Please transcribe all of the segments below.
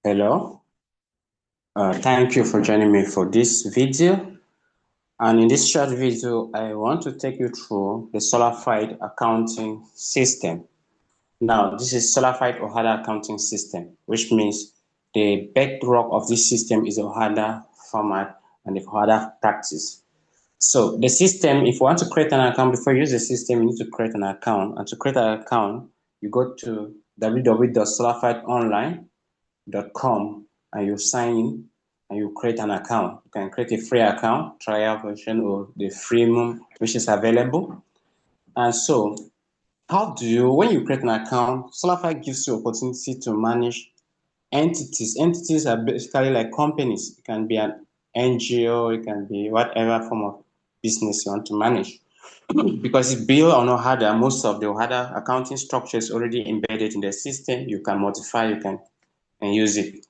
Hello, thank you for joining me for this video. And in this short video, I want to take you through the Solafide accounting system. Now, this is Solafide OHADA accounting system, which means the bedrock of this system is the OHADA format and the OHADA practice. So the system, if you want to create an account, before you use the system, you need to create an account. And to create an account, you go to www.solafideonline.com and you sign in and you create an account. You can create a free account, trial version, or the freemium, which is available. And so, when you create an account, Solafide gives you opportunity to manage entities. Entities are basically like companies. It can be an NGO, it can be whatever form of business you want to manage. Because it's built on OHADA, most of the OHADA accounting structure is already embedded in the system. You can modify, you can and use it.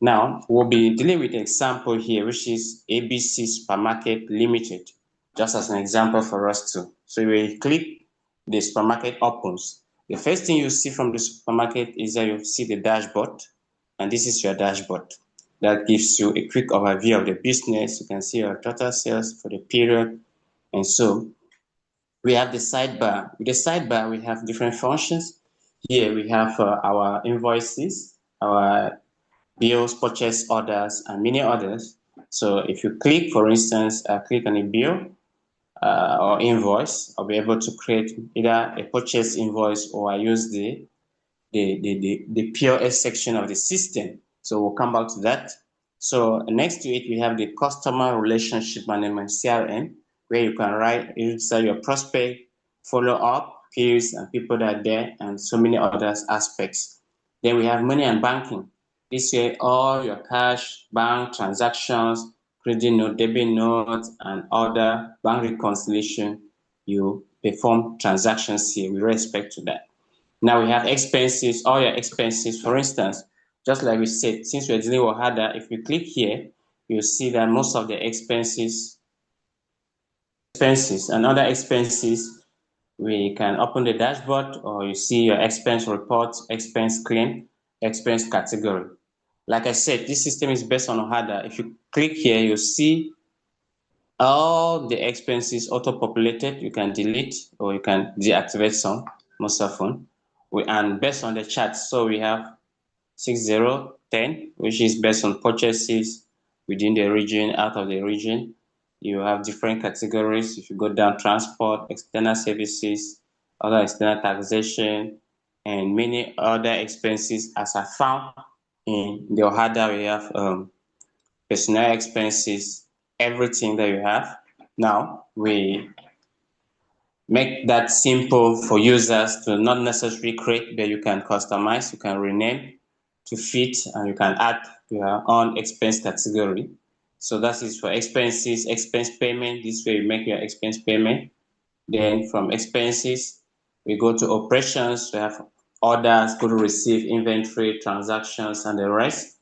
Now, we'll be dealing with an example here, which is ABC Supermarket Limited, just as an example for us too. So we click, the supermarket opens. The first thing you see from the supermarket is that you see the dashboard, and this is your dashboard. That gives you a quick overview of the business. You can see your total sales for the period. And so we have the sidebar. With the sidebar, we have different functions. Here we have our invoices, our bills, purchase orders, and many others. So if you click, for instance, click on a bill or invoice, I'll be able to create either a purchase invoice or I use the POS section of the system. So we'll come back to that. So next to it, we have the customer relationship management, CRM, where you can register your prospect, follow up, peers, and people that are there, and so many other aspects. Then we have money and banking. This way, all your cash, bank transactions, credit note, debit note, and other bank reconciliation, you perform transactions here with respect to that. Now we have expenses, all your expenses. For instance, just like we said, since we're dealing with OHADA, if we click here, you'll see that most of the expenses and other expenses, we can open the dashboard or you see your expense report, expense claim, expense category. Like I said, this system is based on OHADA. If you click here, you'll see all the expenses auto-populated. You can delete or you can deactivate some, most often. And based on the chart, so we have 6010, which is based on purchases within the region, out of the region. You have different categories. If you go down, transport, external services, other external taxation, and many other expenses as are found in the OHADA. We have personnel expenses, everything that you have. Now, we make that simple for users to not necessarily create, but you can customize, you can rename to fit, and you can add your own expense category. So that is for expenses, expense payment. This way you make your expense payment. Then from expenses, we go to operations. We have orders, go to receive, inventory, transactions, and the rest.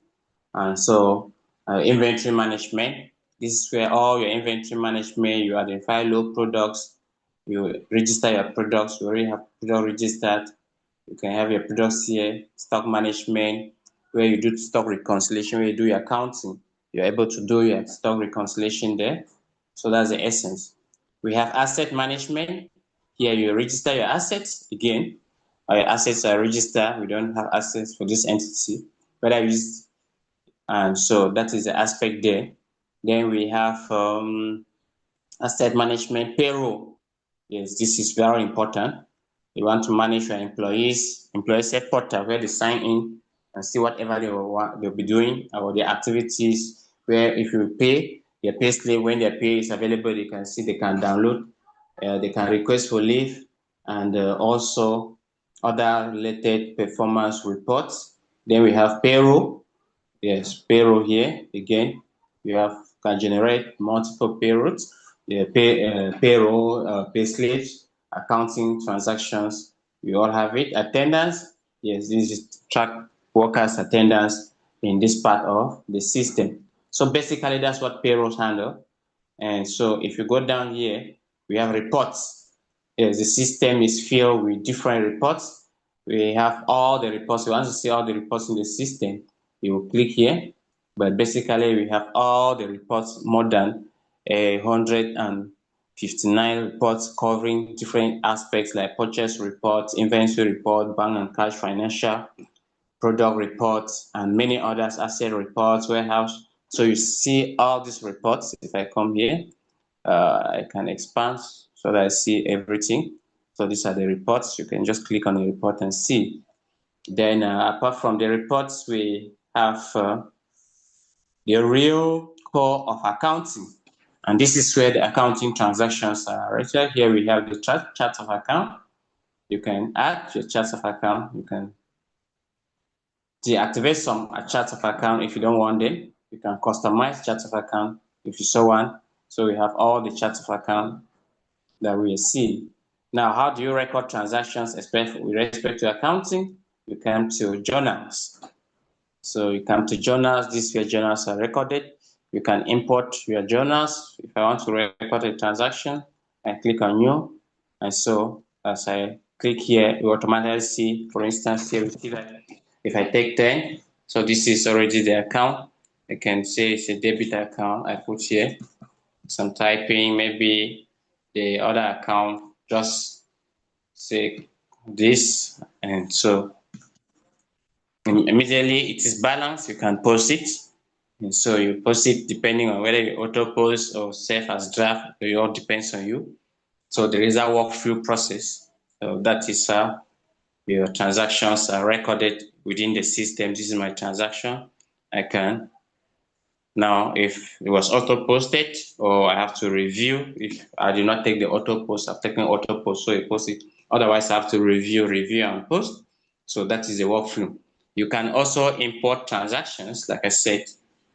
And so inventory management. This is where all your inventory management, you identify low products, you register your products, you already have product registered. You can have your products here, stock management, where you do stock reconciliation, where you do your accounting. You're able to do your stock reconciliation there. So that's the essence. We have asset management. Here you register your assets. Again, your assets are registered. We don't have assets for this entity, but I use, and so that is the aspect there. Then we have asset management, payroll. Yes, this is very important. You want to manage your employees set portal where they sign in and see whatever they'll be doing or their activities, where if you pay their pay slip, when their pay is available, they can see, they can download, they can request for leave, and also other related performance reports. Then we have payroll. Yes, payroll here. Again, you can generate multiple payrolls, payroll, pay slips, accounting transactions. We all have it. Attendance. Yes, this is track workers' attendance in this part of the system. So basically, that's what payrolls handle. And so if you go down here, we have reports. Yes, the system is filled with different reports. We have all the reports. We want to see all the reports in the system. you will click here. But basically, we have all the reports, more than 159 reports covering different aspects like purchase reports, inventory report, bank and cash financial, product reports, and many others, asset reports, warehouse. So you see all these reports. If I come here, I can expand so that I see everything. So these are the reports. You can just click on the report and see. Then apart from the reports, we have the real core of accounting. And this is where the accounting transactions are. Right here we have the chart of account. You can add your chart of account. You can deactivate some charts of account if you don't want them. You can customize charts of account if you so want. So we have all the charts of account that we see. Now, how do you record transactions, especially with respect to accounting? You come to journals. So you come to journals. This is where journals are recorded. You can import your journals. If I want to record a transaction, I click on new. And so as I click here, you automatically see, for instance, here we see that if I take 10, so this is already the account. I can say it's a debit account. I put here some typing, maybe the other account, just say this, and so immediately it is balanced. You can post it, and so you post it depending on whether you auto post or save as draft. It all depends on you. So there is a walkthrough process. So that is how your transactions are recorded within the system. This is my transaction. I can now, if it was auto posted or I have to review, if I did not take the auto post, I've taken auto post, so I post it. Otherwise, I have to review and post. So that is the workflow. You can also import transactions. Like I said,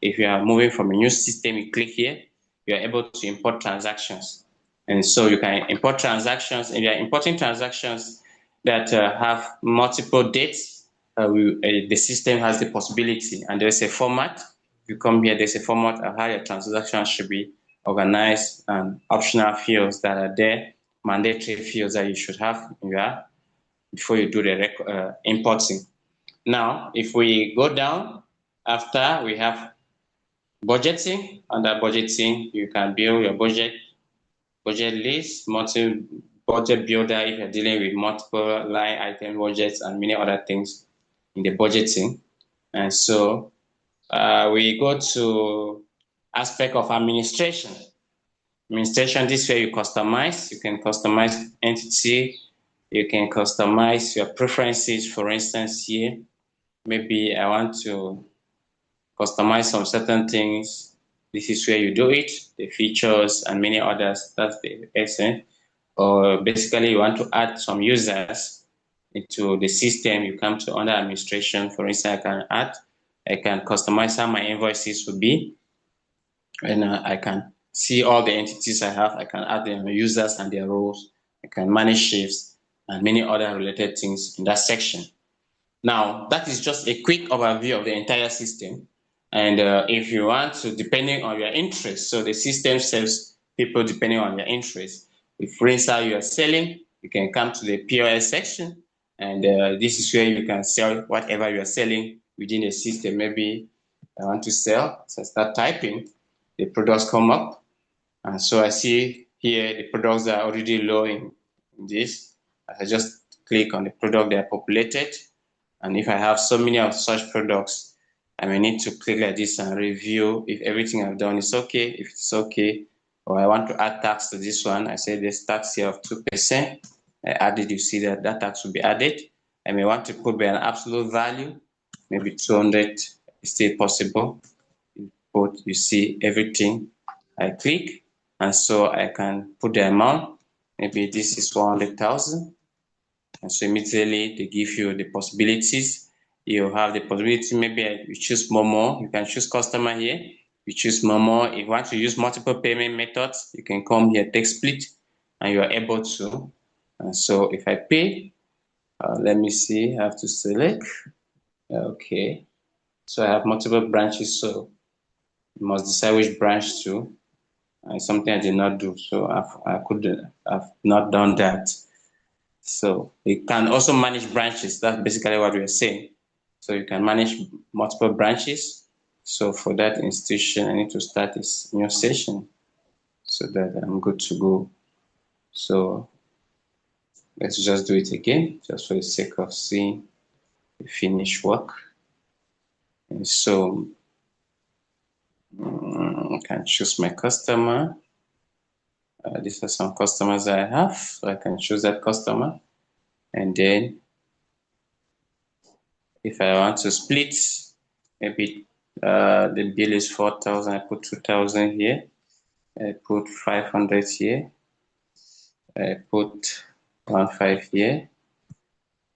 if you are moving from a new system, you click here, you are able to import transactions. And so you can import transactions, and you are importing transactions that have multiple dates. The system has the possibility, and there's a format. You come here, there's a format of how your transaction should be organized, and optional fields that are there, mandatory fields that you should have before you do the importing. Now, if we go down, after we have budgeting. Under budgeting, you can build your budget list, budget builder if you're dealing with multiple line item budgets and many other things in the budgeting. And so we go to aspect of administration. Administration, this is where you customize. You can customize entity. You can customize your preferences. For instance, here, maybe I want to customize some certain things. This is where you do it, the features and many others. That's the essence. Or basically, you want to add some users into the system. You come to under administration. For instance, I can customize how my invoices will be, and I can see all the entities I have. I can add their users and their roles. I can manage shifts and many other related things in that section. Now, that is just a quick overview of the entire system. And if you want to, depending on your interest, so the system serves people depending on your interest. If, for instance, you are selling, you can come to the POS section, and this is where you can sell whatever you are selling within the system. Maybe I want to sell, so I start typing, the products come up, and so I see here the products are already low in this. I just click on the product, they are populated, and if I have so many of such products, I may need to click like this and review if everything I've done is okay. If it's okay, or I want to add tax to this one, I say this tax here of 2%. I added, you see that tax will be added. I may want to put by an absolute value, maybe 200 is still possible. But you see everything. I click, and so I can put the amount. Maybe this is 100,000. And so immediately they give you the possibilities. You have the possibility, maybe you choose Momo. You can choose customer here. You choose Momo. If you want to use multiple payment methods, you can come here, take split, and you are able to. And so if I pay, let me see, I have to select. Okay. So I have multiple branches, so you must decide which branch to. It's something I did not do, so I've not done that. So you can also manage branches. That's basically what we are saying. So you can manage multiple branches. So for that institution, I need to start this new session so that I'm good to go. So let's just do it again, just for the sake of seeing the finished work. And so I can choose my customer. These are some customers I have, so I can choose that customer. And then if I want to split, maybe the bill is 4,000, I put 2,000 here. I put 500 here. I put 1,500 here.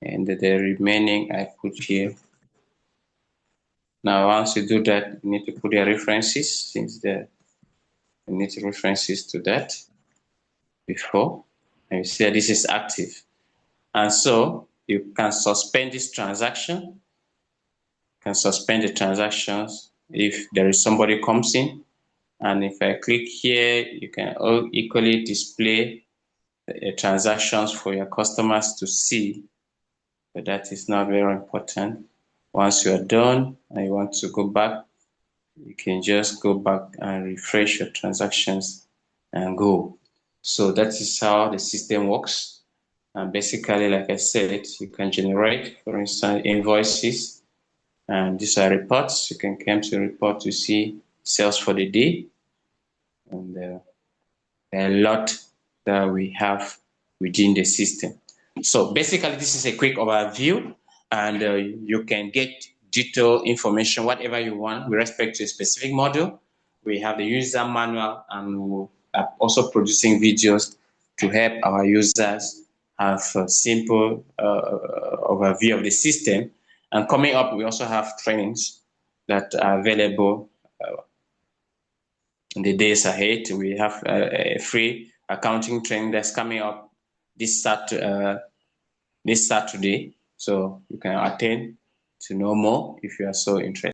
And the remaining I put here. Now, once you do that, you need to put your references, since you need references to that before. And you see this is active. And so you can suspend this transaction. You can suspend the transactions if there is somebody comes in. And if I click here, you can equally display the transactions for your customers to see. But that is not very important. Once you are done and you want to go back, you can just go back and refresh your transactions and go. So that is how the system works. And basically, like I said, you can generate, for instance, invoices. And these are reports. You can come to report to see sales for the day. And there are a lot that we have within the system. So basically, this is a quick overview, and you can get detailed information, whatever you want, with respect to a specific module. We have the user manual, and we are also producing videos to help our users have a simple overview of the system. And coming up, we also have trainings that are available in the days ahead. We have a free accounting training that's coming up this Saturday, so you can attend to know more if you are so interested.